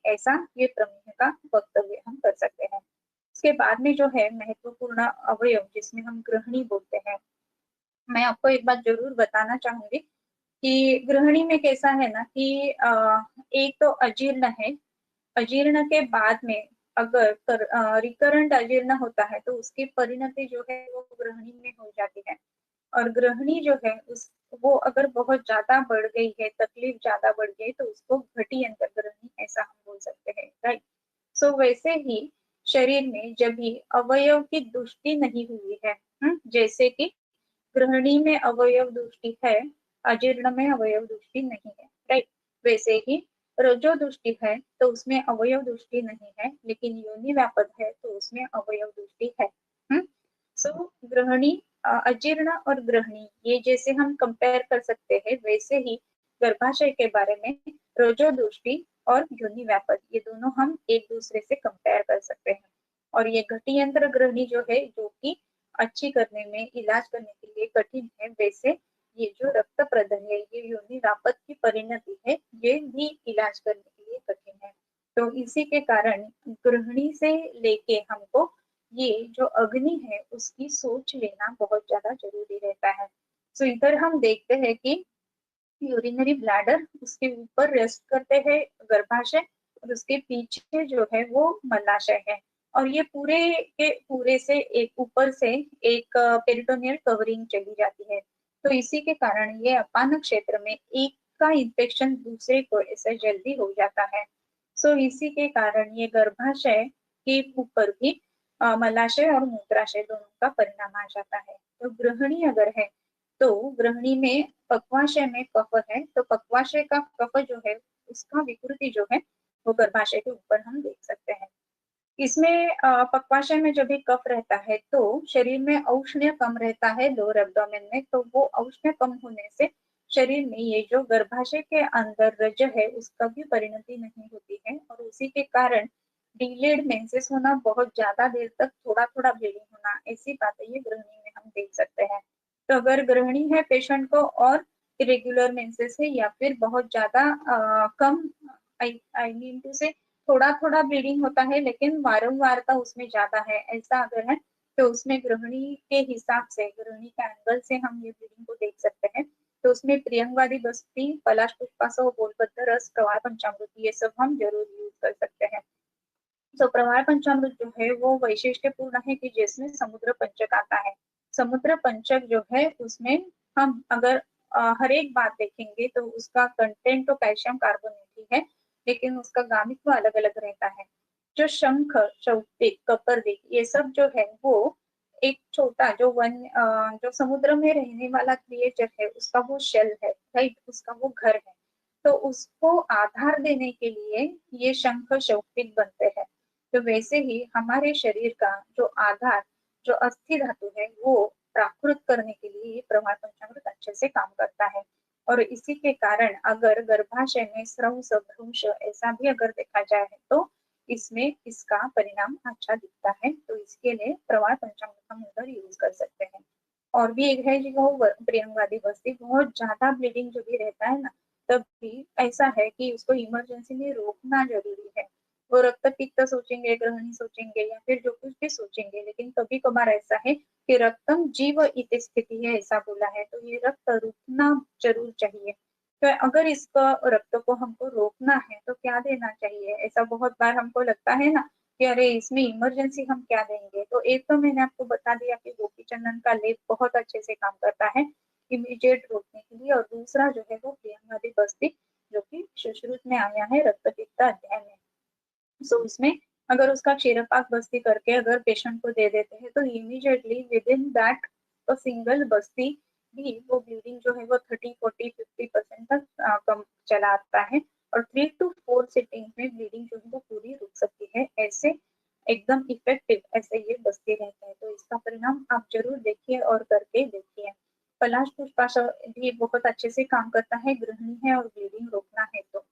ऐसा ये प्रमेय का वक्तव्य हम कर सकते हैं। इसके बाद में जो है महत्वपूर्ण अवयव जिसमें हम गृहिणी बोलते हैं, मैं आपको एक बात जरूर बताना चाहूंगी कि गृहिणी में कैसा है ना कि एक तो अजीर्ण है, अजीर्ण के बाद में अगर रिकरेंट अजीर्ण होता है तो उसकी परिणति जो है वो गृहिणी में हो जाती है। और गृहिणी जो है उस वो अगर बहुत ज्यादा बढ़ गई है, तकलीफ ज्यादा बढ़ गई तो उसको घटी अंतर गृहिणी ऐसा हम बोल सकते हैं, राइट। सो वैसे ही शरीर में जब भी अवयव की दृष्टि नहीं हुई है, जैसे कि गृहिणी में अवयव दृष्टि है, अजीर्ण में अवयव दृष्टि नहीं है, राइट। वैसे ही रजो दृष्टि है तो उसमें अवयव दृष्टि नहीं है, लेकिन योनि व्यापक है तो उसमें अवयव दृष्टि है। सो गृहिणी, अजीर्ण और गृहिणी ये जैसे हम कंपेयर कर सकते हैं, वैसे ही गर्भाशय के बारे में रजो दृष्टि और योनि व्यापक ये दोनों हम एक दूसरे से कंपेयर कर सकते हैं। और ये घटी यंत्र गृहिणी जो है, जो कि अच्छी करने में, इलाज करने के लिए कठिन है, वैसे ये जो रक्त प्रदन है, ये योनि व्यापक की परिणति है, ये भी इलाज करने के लिए कठिन है। तो इसी के कारण गृहिणी से लेके हमको ये जो अग्नि है उसकी सोच लेना बहुत ज्यादा जरूरी रहता है। सो इधर हम देखते हैं कि यूरिनरी ब्लैडर, उसके ऊपर रेस्ट करते हैं गर्भाशय, और उसके पीछे जो है वो मलाशय है। और ये पूरे के पूरे से एक ऊपर से एक पेरिटोनियल कवरिंग चली जाती है। तो इसी के कारण ये अपान क्षेत्र में एक का इन्फेक्शन दूसरे को ऐसे जल्दी हो जाता है। सो इसी के कारण ये गर्भाशय के ऊपर भी मलाशय और मूत्राशय दोनों का परिणाम आ जाता है। तो गृहिणी अगर है तो गृहिणी में पक्वाशय में कफ है, तो पक्वाशय का कफ जो है उसका विकृति जो है वो गर्भाशय के ऊपर हम देख सकते हैं। इसमें पक्वाशय में जब भी कफ रहता है तो शरीर में औष्ण्य कम रहता है लोअर एब्डोमेन में, तो वो औष्ण्य कम होने से शरीर में ये जो गर्भाशय के अंदर रज है उसका भी परिणति नहीं होती है, और उसी के कारण डिलेड मेंसेस होना, बहुत ज्यादा देर तक थोड़ा थोड़ा ब्लीडिंग होना, ऐसी बातें ये गृहिणी में हम देख सकते हैं। तो अगर गृहिणी है पेशेंट को और इरेगुलर मेंसेस है या फिर बहुत ज्यादा कम, आई मीन टू से थोड़ा थोड़ा ब्लीडिंग होता है लेकिन वारंवारता उसमें ज्यादा है, ऐसा अगर है तो उसमें गृहिणी के हिसाब से, गृहिणी के एंगल से हम ये ब्लीडिंग को देख सकते हैं। तो उसमें प्रियंगवादी बस्ती, पलाश पुष्पासव, बोलपत्र रस, प्रवाह पंचामृत ये सब हम जरूर यूज कर सकते हैं। तो प्रवाह पंचामृत जो है वो वैशिष्ट्यपूर्ण है कि जिसमें समुद्र पंचक आता है। समुद्र पंचक जो है उसमें हम अगर हर एक बात देखेंगे तो उसका कंटेंट तो कैल्शियम कार्बोनेट ही है, लेकिन उसका गामित्व अलग अलग रहता है। जो शंख, शौक्तिक, कपर्दिक ये सब जो है वो एक छोटा जो जो समुद्र में रहने वाला क्रिएचर है उसका वो शेल है, राइट, उसका वो घर है। तो उसको आधार देने के लिए ये शंख शौक्तिक बनते हैं। तो वैसे ही हमारे शरीर का जो आधार, जो अस्थि धातु है वो प्राकृत करने के लिए ये प्रवाह पंचामृत अच्छे से काम करता है। और इसी के कारण अगर गर्भाशय में स्रंस, भ्रूंश ऐसा भी अगर देखा जाए तो इसमें इसका परिणाम अच्छा दिखता है। तो इसके लिए प्रवाह पंचामृत हम उधर यूज कर सकते हैं। और भी एक है जो प्रियंगवादी बस्ती, बहुत ज्यादा ब्लीडिंग जो भी रहता है ना, तब भी ऐसा है कि उसको इमरजेंसी में रोकना जरूरी है। वो रक्त पित्त सोचेंगे, गृहिणी सोचेंगे या फिर जो कुछ भी सोचेंगे, लेकिन कभी कभार ऐसा है कि रक्तम जीव इति स्थिति है ऐसा बोला है, तो ये रक्त रुकना जरूर चाहिए। तो अगर इसका रक्त को हमको रोकना है तो क्या देना चाहिए, ऐसा बहुत बार हमको लगता है ना कि अरे इसमें इमरजेंसी हम क्या देंगे। तो एक तो मैंने आपको बता दिया कि गोपी चंदन का लेप बहुत अच्छे से काम करता है इमीडिएट रोकने के लिए, और दूसरा जो है वो प्रियंगवादी बस्ती जो कि सुश्रुत में आया है रक्त पित्त अध्याय में। सो इसमें अगर उसका क्षीरपाक बस्ती करके अगर पेशेंट को दे देते हैं तो immediately with in that single बस्ती भी वो ब्लीडिंग जो है वो 30, 40, 50% तक कम चला आता है। और 3 to 4 सिटिंग में ब्लीडिंग जो है वो पूरी रुक सकती है, ऐसे एकदम इफेक्टिव ऐसे ये बस्ती रहता है। तो इसका परिणाम आप जरूर देखिए और करके देखिए। पलाश पुष्पाशय भी बहुत अच्छे से काम करता है, गृहिणी है और ब्लीडिंग रोकना है तो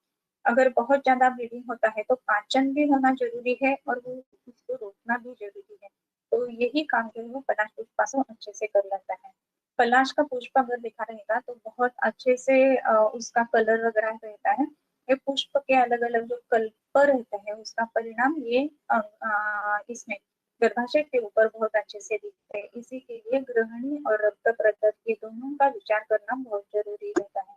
अगर बहुत ज्यादा ब्लीडिंग होता है तो पाचन भी होना जरूरी है और वो उसको रोकना भी जरूरी है। तो यही काम जो है वो पलाश पुष्पासव अच्छे से कर लेता है। पलाश का पुष्प अगर देखा रहेगा तो बहुत अच्छे से उसका कलर वगैरह रहता है, ये पुष्प के अलग अलग जो कल्प रहता है उसका परिणाम ये इसमें गर्भाशय के ऊपर बहुत अच्छे से दिखते हैं। इसी के लिए गृहिणी और रक्त प्रदर ये दोनों का विचार करना बहुत जरूरी रहता है।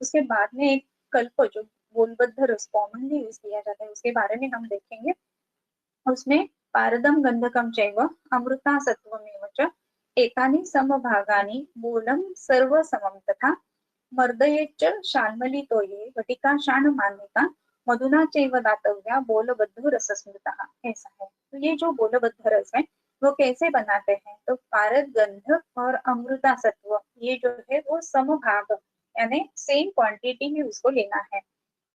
उसके बाद में एक कल्प जो बोलबद्ध रस कॉमनली यूज किया जाता है उसके बारे में हम देखेंगे। उसमें पारदम गंधकम चैव अमृता सत्वमेव च एकानि समभागानि मूलं सर्वसमं तथा मर्दयेच्च शाल्मलितोये वटिका शाणमान्यता मधुना चैव दातव्या बोलबद्ध रसस्मृतः। ऐसा है। तो ये जो बोलबद्ध रस है वो कैसे बनाते हैं, तो पारद गंधक और अमृता सत्व ये जो है वो समभाग यानी सेम क्वांटिटी में उसको लेना है।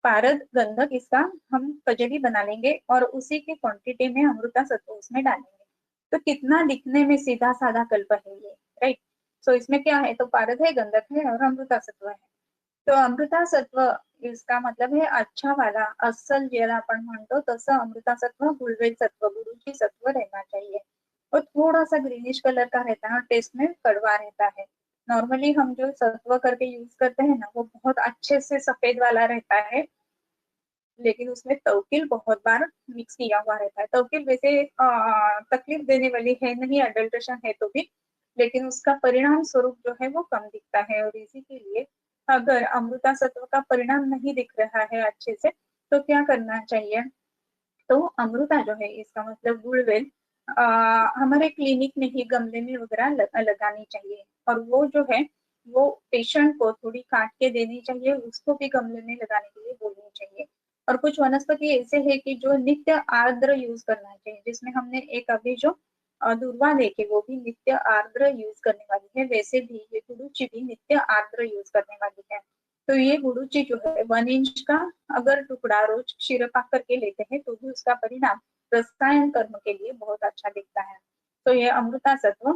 पारद गंधक इसका हम कजली बना लेंगे और उसी की क्वांटिटी में अमृता सत्व उसमें डालेंगे। तो कितना दिखने में सीधा साधा कल्प है ये, राइट। सो इसमें क्या है, तो पारद है, गंधक है और अमृता सत्व है। तो अमृता सत्व इसका मतलब है अच्छा वाला अस्सल ज्याला आपण म्हणतो तसं अमृता सत्व गुळवेल सत्व गुरुची सत्व रहना चाहिए। और थोड़ा सा ग्रीनिश कलर का रहता है और टेस्ट में कड़वा रहता है। नॉर्मली हम जो सत्व करके यूज करते हैं ना वो बहुत अच्छे से सफेद वाला रहता है, लेकिन उसमें तवकील बहुत बार मिक्स किया हुआ रहता है। तवकील वैसे तकलीफ देने वाली है नहीं, अडल्ट्रेशन है तो भी, लेकिन उसका परिणाम स्वरूप जो है वो कम दिखता है। और इसी के लिए अगर अमृता सत्व का परिणाम नहीं दिख रहा है अच्छे से तो क्या करना चाहिए, तो अमृता जो है इसका मतलब गुड़वेल हमारे क्लिनिक में ही गमले में वगैरह लगानी चाहिए। और वो जो है वो पेशेंट को थोड़ी काट के देनी चाहिए, उसको भी गमले में लगाने के लिए बोलनी चाहिए। और कुछ वनस्पति ऐसे है कि जो नित्य आर्द्र यूज करना चाहिए, जिसमें हमने एक अभी जो दूर्वा देखे वो भी नित्य आर्द्र यूज करने वाली है, वैसे भी ये गुडुचि भी नित्य आर्द्र यूज करने वाली है। तो ये गुडुचि जो है 1 इंच का अगर टुकड़ा रोज क्षीरपाक करके लेते हैं तो भी उसका परिणाम रसायन कर्म के लिए बहुत अच्छा दिखता है। तो ये अमृता सत्व।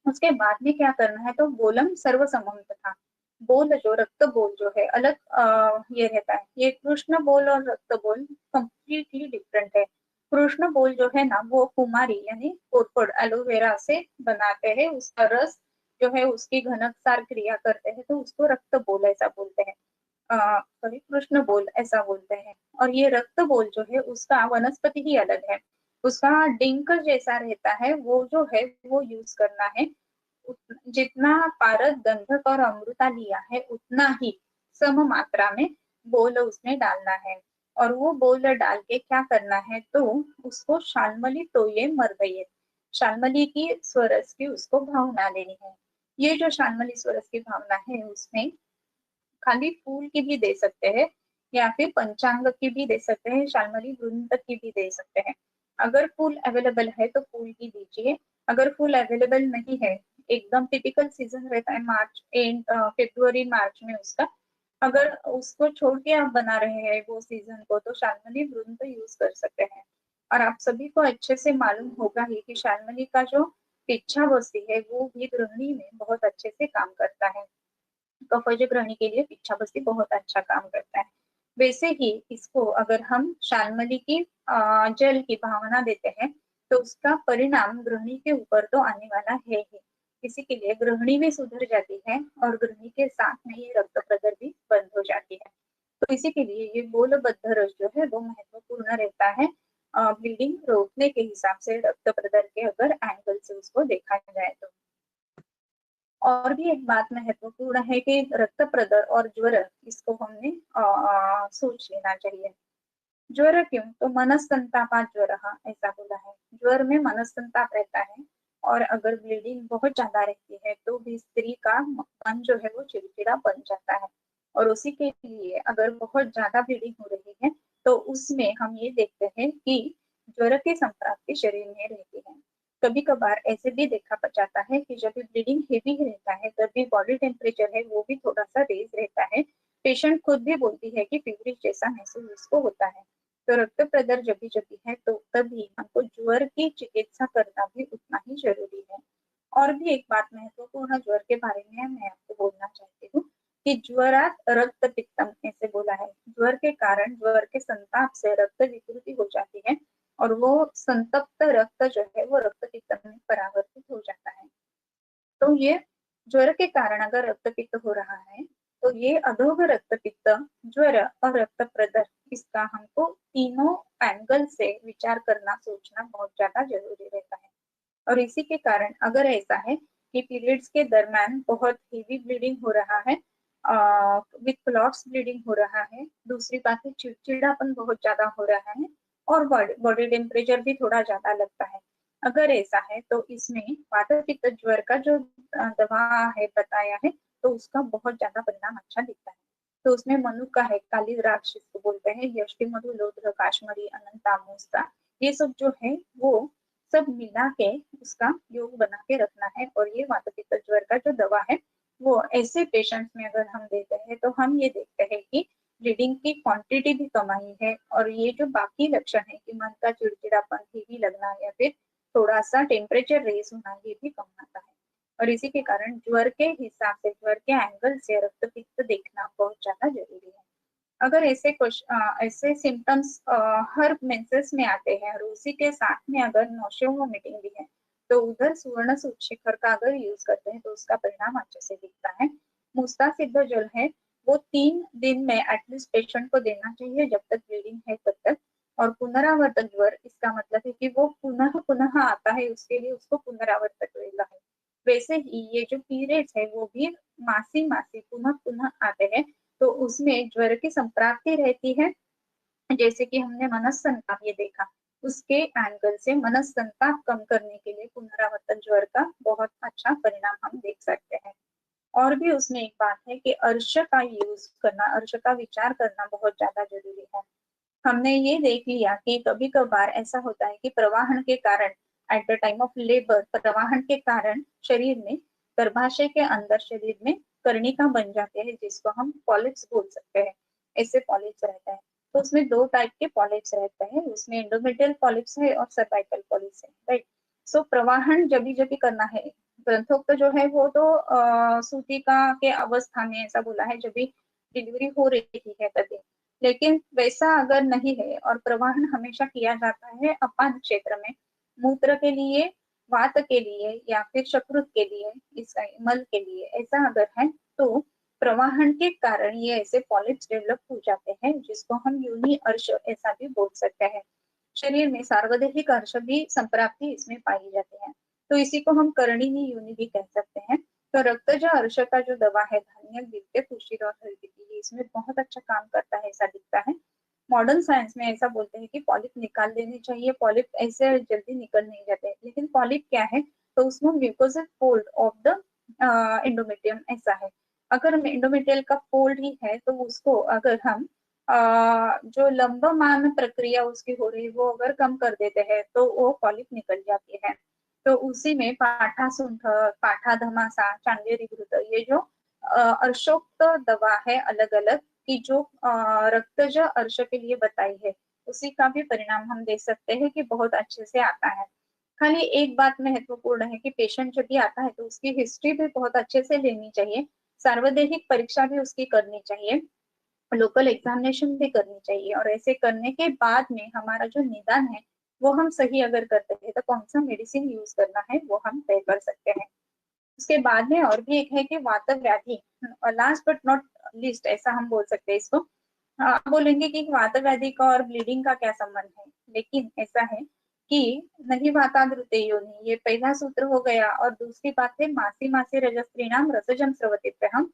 उसके बाद में क्या करना है, तो बोलम सर्वसमम तथा बोल जो रक्त बोल जो है अलग ये रहता है। ये कृष्ण बोल और रक्त बोल कंप्लीटली डिफरेंट है। कृष्ण बोल जो है ना वो कुमारी यानी कोरफड एलोवेरा से बनाते हैं, उसका रस जो है उसकी घनकसार क्रिया करते हैं तो उसको रक्त बोल ऐसा बोलते हैं। सॉरी कृष्ण बोल ऐसा बोलते हैं। और ये रक्त बोल जो है उसका वनस्पति ही अलग है, उसका डिंक जैसा रहता है, वो जो है वो यूज करना है। जितना पारद गंधक और अमृता लिया है उतना ही सम मात्रा में बोल उसमें डालना है। और वो बोल डाल के क्या करना है, तो उसको शालमली तोये मर्दये शालमली की स्वरस की उसको भावना लेनी है। ये जो शालमली स्वरस की भावना है उसमें खाली फूल की भी दे सकते हैं या फिर पंचांग की भी दे सकते हैं, शालमली वृंत की भी दे सकते हैं। अगर फूल अवेलेबल है तो फूल की दीजिए, अगर फूल अवेलेबल नहीं है, एकदम टिपिकल सीजन रहता है मार्च एंड फरवरी मार्च में उसका, अगर उसको छोड़ के आप बना रहे हैं वो सीजन को तो शालमली वृंत यूज कर सकते हैं। और आप सभी को अच्छे से मालूम होगा ही कि शालमली का जो पिच्छा बस्ती है वो भी गृहिणी में बहुत अच्छे से काम करता है। कफज ग्रहणी के लिए पिच्छा बस्ती बहुत अच्छा काम करता है। वैसे ही इसको अगर हम शालमली की जल की भावना देते हैं तो उसका परिणाम गृहिणी के ऊपर तो आने वाला है ही। इसी के लिए गृहिणी भी सुधर जाती है और गृहिणी के साथ में ये रक्त प्रदर भी बंद हो जाती है। तो इसी के लिए ये बोलबद्ध रस जो है वो महत्वपूर्ण रहता है ब्लीडिंग रोकने के हिसाब से, रक्त प्रदर के अगर एंगल से उसको देखा जाए तो। और भी एक बात महत्वपूर्ण है कि रक्त प्रदर और ज्वर इसको हमने सोच लेना चाहिए। ज्वर क्यों, तो मनस्संतापात ज्वर ऐसा बोला है। ज्वर में मनस्संताप रहता है और अगर ब्लीडिंग बहुत ज्यादा रहती है तो भी स्त्री का मन जो है वो चिड़चिड़ा बन जाता है। और उसी के लिए अगर बहुत ज्यादा ब्लीडिंग हो रही है तो उसमें हम ये देखते हैं कि ज्वर की संप्राप्ति शरीर में रहती है। कभी कभार ऐसे भी देखा जाता है कि जब भी ब्लीडिंग हेवी रहता है तभी बॉडी टेम्परेचर है वो भी थोड़ा सा रेज रहता है। पेशेंट खुद भी बोलती है कि फीवरिश जैसा महसूस उसको होता है। तो रक्त प्रदर जब भी है तो तभी हमको ज्वर की चिकित्सा करना भी उतना ही जरूरी है। और भी एक बात महत्वपूर्ण ज्वर के बारे में मैं आपको बोलना चाहती हूँ कि ज्वरात रक्त पित्तम ऐसे बोला है। ज्वर के कारण ज्वर के संताप से रक्त विकृति हो जाती है और वो संतप्त रक्त जो है वो रक्त पित्त में परावर्तित हो जाता है। तो ये ज्वर के कारण अगर रक्त पित्त हो रहा है तो ये अधोघ रक्तपित्त, ज्वर और रक्त प्रदर, इसका हमको तीनों एंगल से विचार करना, सोचना बहुत ज्यादा जरूरी रहता है। और इसी के कारण अगर ऐसा है कि पीरियड्स के दरम्यान बहुत हेवी ब्लीडिंग हो रहा है, विथ क्लॉट्स ब्लीडिंग हो रहा है, दूसरी बात है चिड़चिड़ापन बहुत ज्यादा हो रहा है, और बॉडी टेम्परेचर भी थोड़ा ज्यादा लगता है, अगर ऐसा है तो इसमें वात पित्त ज्वर का जो दवा है बताया है, तो उसका बहुत ज्यादा परिणाम अच्छा दिखता है। तो उसमें मनुका है, काली द्राक्ष जिसको बोलते हैं, यष्टि मधु, लोध्र, काश्मीरी, अनंता, मूसा, ये सब जो है वो सब मिला के उसका योग बना के रखना है। और ये वात पित्त ज्वर का जो दवा है वो ऐसे पेशेंट्स में अगर हम देते हैं तो हम ये देखते हैं कि ब्लीडिंग की क्वांटिटी भी कम आई है, और ये जो बाकी लक्षण है कि मन का चिड़चिड़ापन, हीवी लगना या फिर थोड़ा सा टेम्परेचर रेज होना, ये भी कम आता है। और इसी के कारण ज्वर के हिसाब से, ज्वर के एंगल से रक्तपित्त देखना बहुत ज्यादा जरूरी है। अगर ऐसे सिम्टम्स हर मेंसेस में आते हैं और उसी के साथ में अगर नौशियो वोमिटिंग भी है, तो उधर सुवर्ण सूत शिखर का अगर यूज करते हैं तो उसका परिणाम अच्छे से दिखता है। मुस्ता सिद्ध जल है, वो 3 दिन में एटलीस्ट पेशेंट को देना चाहिए जब तक ब्लीडिंग है तब तक। और पुनरावर्तक ज्वर, इसका मतलब है कि वो पुनः पुनः आता है, उसके लिए उसको पुनरावर्तक वेला है। वैसे ही ये जो पीरियड्स है वो भी मासी मासी पुनः पुनः आते हैं, तो उसमें ज्वर की संप्राप्ति रहती है। जैसे कि हमने मनस संताप ये देखा, उसके एंगल से मनस संताप कम करने के लिए पुनरावर्तक ज्वर का बहुत अच्छा परिणाम हम देख सकते हैं। और भी उसमें एक बात है कि अर्श का यूज करना, अर्श का विचार करना बहुत ज्यादा जरूरी है। हमने ये देख लिया कि कभी कभार ऐसा होता है कि प्रवाहन के कारण, at the time of labour, प्रवाहन के कारण शरीर में, गर्भाशय के अंदर शरीर में कर्णिका बन जाते हैं, जिसको हम पॉलिप्स बोल सकते हैं। ऐसे पॉलिप्स रहते हैं। तो उसमें 2 टाइप के पॉलिप्स रहते हैं, उसमें एंडोमेट्रियल पॉलिप्स है और सर्वाइकल पॉलिप्स है, राइट। सो प्रवाहन जब भी करना है, ग्रंथोक्त जो है वो तो सूतिका के अवस्था में ऐसा बोला है जब भी डिलीवरी हो रही है तभी। लेकिन वैसा अगर नहीं है और प्रवाहन हमेशा किया जाता है अपान क्षेत्र में, मूत्र के लिए, वात के लिए या फिर शकृत के लिए, इसका मल के लिए, ऐसा अगर है तो प्रवाहन के कारण ये ऐसे पॉलिप्स डेवलप हो जाते हैं, जिसको हम योनि अर्श ऐसा भी बोल सकते हैं। शरीर में सार्वदेहिक अर्श भी संप्राप्ति इसमें पाई जाती है, तो इसी को हम कर्णिनी योनि भी कह सकते हैं। तो रक्तज अर्श का जो दवा है, धान्य, दिव्य, तुषिर और हल्दी, इसमें बहुत अच्छा काम करता है ऐसा दिखता है। मॉडर्न साइंस में ऐसा बोलते हैं कि पॉलिप निकाल देने चाहिए, पॉलिप ऐसे जल्दी निकल नहीं जाते, लेकिन पॉलिप क्या है, तो उसमें mucosal fold of the endometrium ऐसा है। अगर एंडोमेट्रियल का फोल्ड ही है तो उसको अगर हम जो लंबमान प्रक्रिया उसकी हो रही है वो अगर कम कर देते हैं तो वो पॉलिप निकल जाती है। तो उसी में पाठा सुंठ, पाठा धमासा, चांदेरी घृत, ये जो अर्शोक्त दवा है अलग अलग की जो रक्तज अर्श के लिए बताई है, उसी का भी परिणाम हम देख सकते हैं कि बहुत अच्छे से आता है। खाली एक बात महत्वपूर्ण है कि पेशेंट जब भी आता है तो उसकी हिस्ट्री भी बहुत अच्छे से लेनी चाहिए, सार्वदेहिक परीक्षा भी उसकी करनी चाहिए, लोकल एग्जामिनेशन भी करनी चाहिए। और ऐसे करने के बाद में हमारा जो निदान है वो हम सही अगर करते हैं तो कौन सा मेडिसिन यूज करना है वो हम तय कर सकते हैं। उसके बाद में और भी एक है कि वात व्याधि, और लास्ट बट नॉट लीस्ट ऐसा हम बोल सकते हैं इसको। आप बोलेंगे कि वात व्याधि का और ब्लीडिंग का क्या संबंध है, लेकिन ऐसा है कि नहीं वातादृते योनि, ये पहला सूत्र हो गया, और दूसरी बात है मासी मासी रजस्त्रीणाम रसजम स्रवतीभ्यहम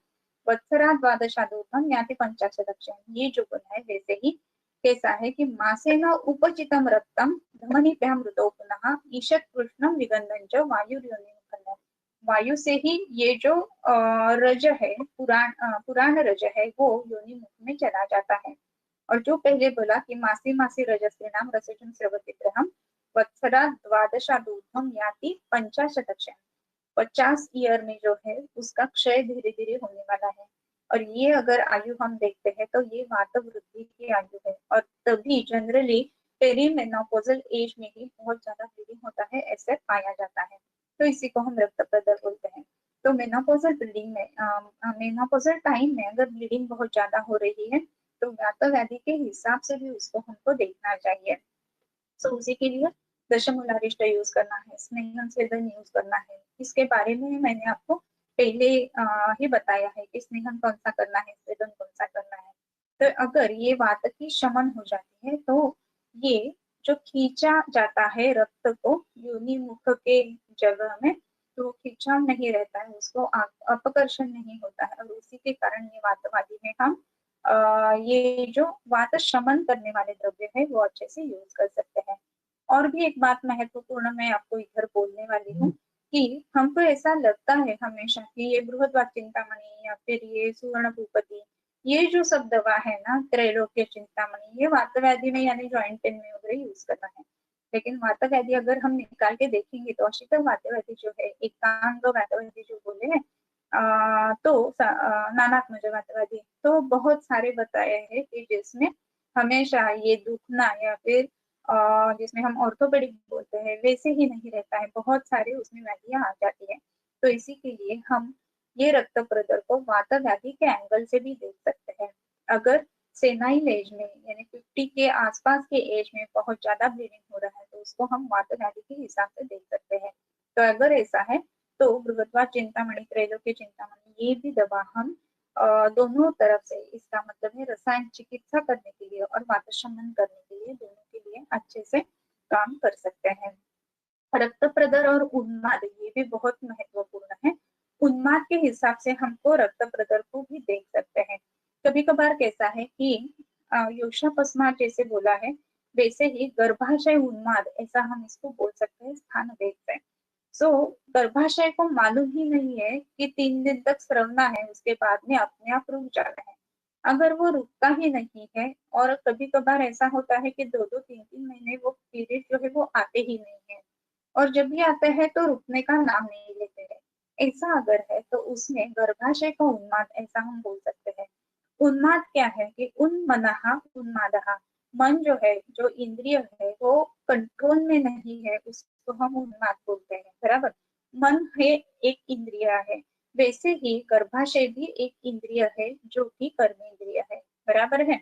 वत्सरा द्वादशादूतम याति पंचाशदक्षम, ये जो गुण है वैसे ही कैसा है कि मासेन उपचितम रक्तम धमनीभ्याम ऋतौ पुनः ईशत कृष्णम विगंधन च वायुर्योनि मुखंडम। वायु से ही ये जो रज है, पुराण रज है, वो योनि मुख में चला जाता है। और जो पहले बोला कि मासी मासी रजस्त्री नाम रसजम स्रवतीभ्यहम वत्सरा द्वादशादूतम याति पंचाशदक्षम, 50 ईयर में जो है उसका क्षय धीरे धीरे होने वाला है। और ये अगर आयु हम देखते हैं तो ये वात वृद्धि की आयु है, और तभी जनरली पेरीमेनोपॉजल एज में ही बहुत ज्यादा ब्लीडिंग होता है ऐसे पाया जाता है। तो इसी को हम रक्त प्रदर बोलते हैं। तो मेनोपॉजल ब्लीडिंग में, मेनोपॉजल टाइम में अगर ब्लीडिंग बहुत ज्यादा हो रही है तो वात व्याधि के हिसाब से भी उसको हमको देखना चाहिए। सो उसी के लिए दशमूलारिष्ट यूज करना है, स्नेहन स्वेदन यूज करना है, इसके बारे में मैंने आपको पहले ही बताया है कि स्नेहन कौन सा करना है, स्वेदन कौन सा करना है। तो अगर ये वात की शमन हो जाती है तो ये जो खींचा जाता है रक्त को योनि मुख के जगह में, तो खिंचाव नहीं रहता है, उसको अपकर्षण नहीं होता है, और उसी के कारण ये वातवादी में हम ये जो वात शमन करने वाले द्रव्य है वो अच्छे से यूज कर सकते हैं। और भी एक बात महत्वपूर्ण मैं आपको इधर बोलने वाली हूँ कि हमको ऐसा लगता है हमेशा कि ये बृहद्वात चिंतामणि या फिर ये सुवर्ण भूपति, ये जो सब दवा है ना, त्रैलोक्य चिंतामणि, ये वात व्याधि में यानी जॉइंट पेन में वगैरह यूज करना है। लेकिन वात व्याधि अगर हम निकाल के देखेंगे तो अशीतल वात व्याधि जो है, एकांग वात व्याधि जो बोले हैं, नानात्मज वात व्याधि, तो बहुत सारे बताए हैं कि जिसमें हमेशा ये दुखना या फिर जिसमें हम ऑर्थोपेडिक बोलते हैं वैसे ही नहीं रहता है, बहुत सारे उसमें व्याधियां आ जाती है। तो इसी के लिए हम ये रक्त प्रदर को वात व्याधि के एंगल से भी देख सकते हैं। अगर सेनाइल एज में यानी 50 के आसपास के एज में बहुत ज्यादा ब्लीडिंग हो रहा है तो उसको हम वात व्याधि के हिसाब से देख सकते हैं। तो अगर ऐसा है तो बृहद्वात चिंतामणि, त्रैलोक्य चिंतामणि, ये भी दवा हम दोनों तरफ से, इसका मतलब है रसायन चिकित्सा करने के लिए और वात शमन करने के लिए, दोनों के लिए अच्छे से काम कर सकते हैं। रक्त प्रदर और उन्माद ये भी बहुत महत्वपूर्ण है। उन्माद के हिसाब से हमको रक्त प्रदर को भी देख सकते हैं। कभी कभार कैसा है कि योषापस्मार जैसे बोला है, वैसे ही गर्भाशय उन्माद ऐसा हम इसको बोल सकते हैं स्थान भेद से। सो गर्भाशय को मालूम ही नहीं है कि 3 दिन तक स्रवना है, उसके बाद में अपने आप रुक जाना है। अगर वो रुकता ही नहीं है, और कभी कभार ऐसा होता है कि 2-2 3-3 महीने वो पीरियड जो है वो आते ही नहीं है, और जब भी आते हैं तो रुकने का नाम नहीं लेते हैं, ऐसा अगर है तो उसमें गर्भाशय का उन्माद ऐसा हम बोल सकते हैं। उन्माद क्या है कि उन्मनः उन्मादः, मन जो है, जो इंद्रिय है वो कंट्रोल में नहीं है, उसको हम उन्माद बोलते हैं, बराबर। मन है एक इंद्रिय है, वैसे ही गर्भाशय भी एक इंद्रिय है जो कि कर्मेंद्रिय है, बराबर है।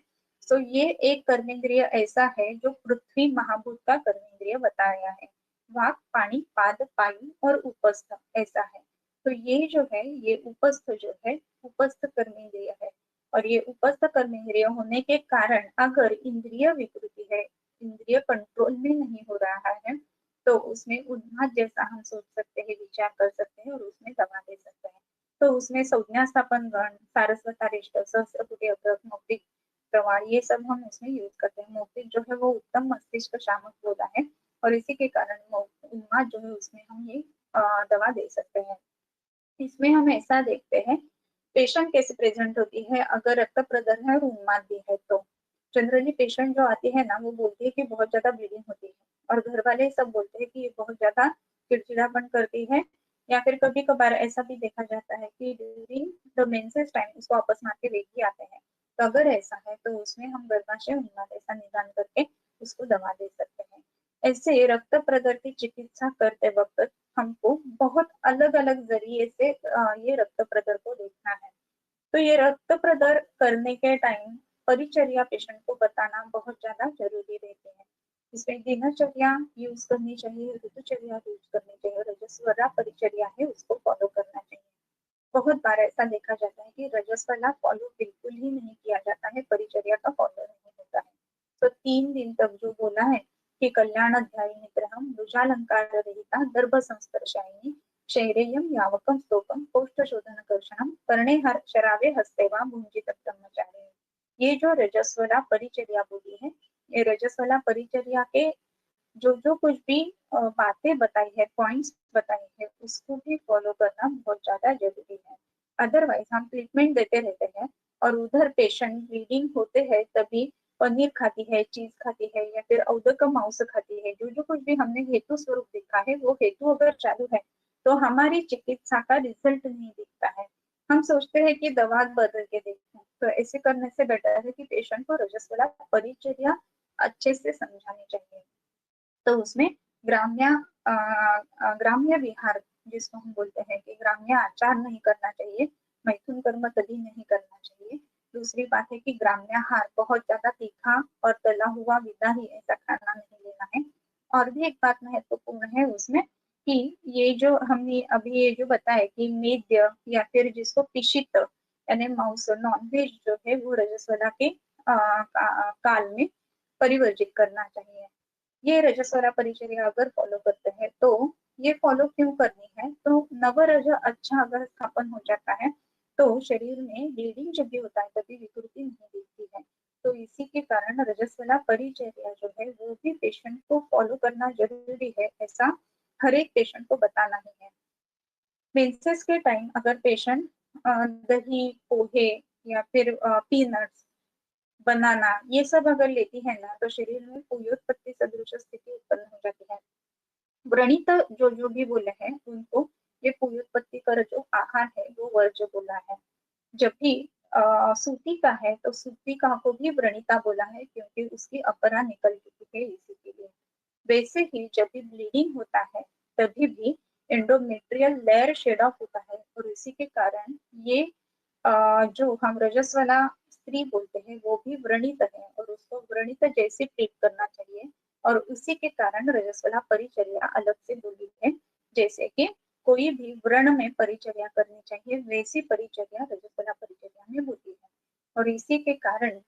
तो ये एक कर्मेंद्रिय ऐसा है जो पृथ्वी महाभूत का कर्मेंद्रिय बताया है। वाक, पानी, पाद, पायु और उपस्थ ऐसा है। तो ये जो है, ये उपस्थ जो है, उपस्थ कर्मेंद्रिय है। और ये उपस्थ कर्मेंद्रिय होने के कारण अगर इंद्रिय विकृति है, इंद्रिय कंट्रोल में नहीं हो रहा है, तो उसमें उन्माद जैसा हम सोच सकते हैं, विचार कर सकते हैं और उसमें दवा दे सकते हैं। तो उसमें संज्ञा स्थापन गण, सारस्वतारिष्ट, सहस्रपुटी अग्रक, मौक्तिक प्रवाह, ये सब हम उसमें यूज करते हैं। मौक्तिक जो है वो उत्तम मस्तिष्क शामक बोला है, और इसी के कारण उन्माद जो है उसमें हम ये दवा दे सकते हैं। इसमें हम ऐसा देखते हैं पेशेंट कैसे प्रेजेंट होती है अगर रक्त प्रदर है और उन्माद भी है तो। जनरली पेशेंट जो आती है ना वो बोलती है कि बहुत ज्यादा ब्लीडिंग होती है, और घर वाले सब बोलते हैं कि ये बहुत ज्यादा चिड़चिड़ापन करती है, या फिर कभी कभार ऐसा भी देखा जाता है कि ड्यूरिंग द मेंसेस टाइम उसको आपस मार के लेके ही आते हैं। तो अगर ऐसा है तो उसमें हम गर्भाशय उन्माद ऐसा निदान करके उसको दवा दे सकते हैं। ऐसे रक्त प्रदर की चिकित्सा करते वक्त हमको बहुत अलग अलग जरिए से ये रक्त प्रदर को देखना है। तो ये रक्त प्रदर करने के टाइम परिचर्या पेशेंट को बताना बहुत ज्यादा जरूरी रहती है। इसमें दिनचर्या यूज करनी चाहिए, ऋतुचर्या यूज करनी चाहिए, रजस्वला परिचर्या है उसको फॉलो करना चाहिए। बहुत बार ऐसा देखा जाता है कि रजस्वला फॉलो बिल्कुल ही नहीं किया जाता है, परिचर्या का फॉलो नहीं होता है। तो 3 दिन तक जो बोला है कि कल्याण अध्यायी निग्रहम मृजालंकार रहिता दर्भ संस्पर्शायिनी शैरेयम यावकम स्तोकम पौष्ठ शोधन कर्षणम कर्णे हर शरावे हस्ते वा भुंजित ब्रह्मचारी। ये जो रजस्वला परिचर्या बोली है, ये रजस्वला परिचर्या के जो जो कुछ भी बातें बताई है, पॉइंट्स बताई है, उसको भी फॉलो करना बहुत ज्यादा जरूरी है। अदरवाइज हम ट्रीटमेंट देते रहते हैं और उधर पेशेंट ब्लीडिंग होते हैं तभी पनीर खाती है, चीज खाती है, या फिर अवदक मांस खाती है, जो जो कुछ भी हमने हेतु स्वरूप देखा है वो हेतु अगर चालू है तो हमारी चिकित्सा का रिजल्ट नहीं दिखता है। हम सोचते हैं कि दवा बदल के देखें, तो ऐसे करने से बेटर है कि पेशेंट को रजस्वला परिचर्या अच्छे से समझानी चाहिए। तो उसमें ग्राम्य ग्राम्य विहार जिसको हम बोलते हैं कि ग्राम्य आचार नहीं करना चाहिए, मैथुन कर्म कभी नहीं करना चाहिए। दूसरी बात है कि ग्राम्याहार बहुत ज्यादा तीखा और तला हुआ विदा ही ऐसा खाना नहीं लेना है। और भी एक बात महत्वपूर्ण है उसमें कि ये जो हमने अभी ये जो बताया कि मेद्य या फिर जिसको पिशित यानी मांस नॉन वेज जो है वो रजस्वला के काल में परिवर्जित करना चाहिए। ये रजस्वला परिचर्या अगर फॉलो करते हैं तो ये फॉलो क्यों करनी है, तो नवरज अच्छा अगर स्थापन हो जाता है तो शरीर में ब्लीडिंग जब भी होता है तभी विकृति नहीं दिखती है। तो इसी के कारण रजस्वला परिचर्या जो है वो भी पेशेंट को फॉलो करना जरूरी है, ऐसा हर एक पेशेंट को बताना ही है। मेंसेस के टाइम अगर पेशेंट दही, पोहे या फिर पीनट्स, बनाना ये सब अगर लेती है ना तो शरीर में पुयोत्पत्ति सदृश स्थिति उत्पन्न हो जाती है। व्रणित जो जो भी बोले हैं उनको ये पुयोत्पत्ति कर जो आहार है वो वर्ज्य बोला है। जब भी सूती का है तो सूती का को भी व्रणिता बोला है क्योंकि उसकी अपरा निकल चुकी है इसी के लिए। वैसे ही जब भी ब्लीडिंग होता है तभी भी एंडोमेट्रियल लेयर शेड ऑफ होता है और इसी के कारण ये जो हम रजस्वला स्त्री बोलते हैं वो भी व्रणित है और उसको व्रणित जैसे ट्रीट करना चाहिए। और उसी के कारण रजस्वला परिचर्या अलग से बोली है, जैसे कि कोई भी व्रण में परिचर्या करनी चाहिए वैसी परिचर्या रजस्वला परिचर्या में होती है। और इसी के कारण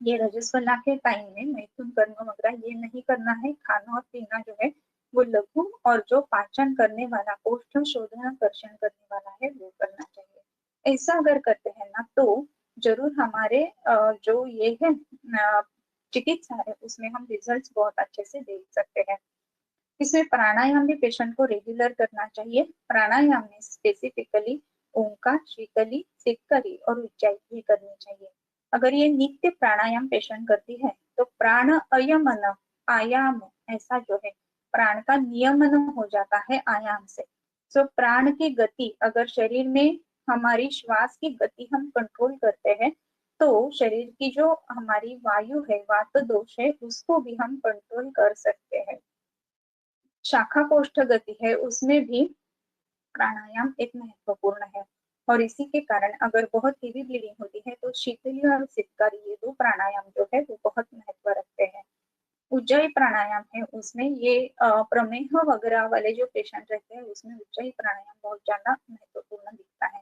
ये रजस्वला के टाइम में मैथुन कर्म वगैरह ये नहीं करना है। खाना और पीना जो है वो लघु और जो पाचन करने वाला, कोष्ठ शोधन कर्षण करने वाला है वो करना चाहिए। ऐसा अगर करते हैं ना तो जरूर हमारे जो ये है चिकित्सा है उसमें हम रिजल्ट्स बहुत अच्छे से देख सकते हैं। इसमें प्राणायाम भी पेशेंट को रेगुलर करना चाहिए। प्राणायाम में स्पेसिफिकली ओंकार, शीतली, सिक्करी और उज्जाई भी करनी चाहिए। अगर ये नित्य प्राणायाम पेशेंट करती है तो प्राण अयमन, आयाम ऐसा जो है प्राण का नियमन हो जाता है आयाम से। सो प्राण की गति अगर शरीर में हमारी श्वास की गति हम कंट्रोल करते हैं तो शरीर की जो हमारी वायु है, वात दोष है, उसको भी हम कंट्रोल कर सकते हैं। शाखा कोष्ठ गति है उसमें भी प्राणायाम एक महत्वपूर्ण है। और इसी के कारण अगर बहुत हेवी ब्लीडिंग होती है तो शीतली और सितकारी ये दो प्राणायाम जो है वो बहुत महत्व रखते हैं। उज्जयी प्राणायाम है उसमें ये प्रमेह वगैरह वाले जो पेशेंट रहते हैं उसमें उज्जयी प्राणायाम बहुत ज्यादा महत्वपूर्ण दिखता है।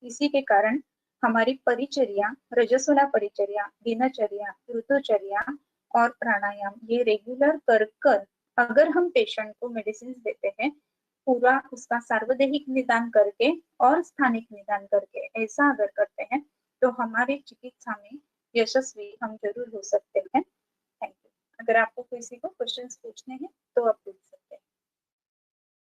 इसी के कारण हमारी परिचर्या, रजस्वला परिचर्या, दिनचर्या, ऋतुचर्या और प्राणायाम ये रेगुलर कर कर अगर हम पेशेंट को मेडिसिन देते हैं पूरा उसका सार्वदेहिक निदान करके और स्थानिक निदान करके ऐसा अगर करते हैं तो हमारी चिकित्सा में यशस्वी हम जरूर हो सकते हैं। Thank you. अगर आपको किसी को क्वेश्चंस पूछने हैं तो आप पूछ सकते हैं।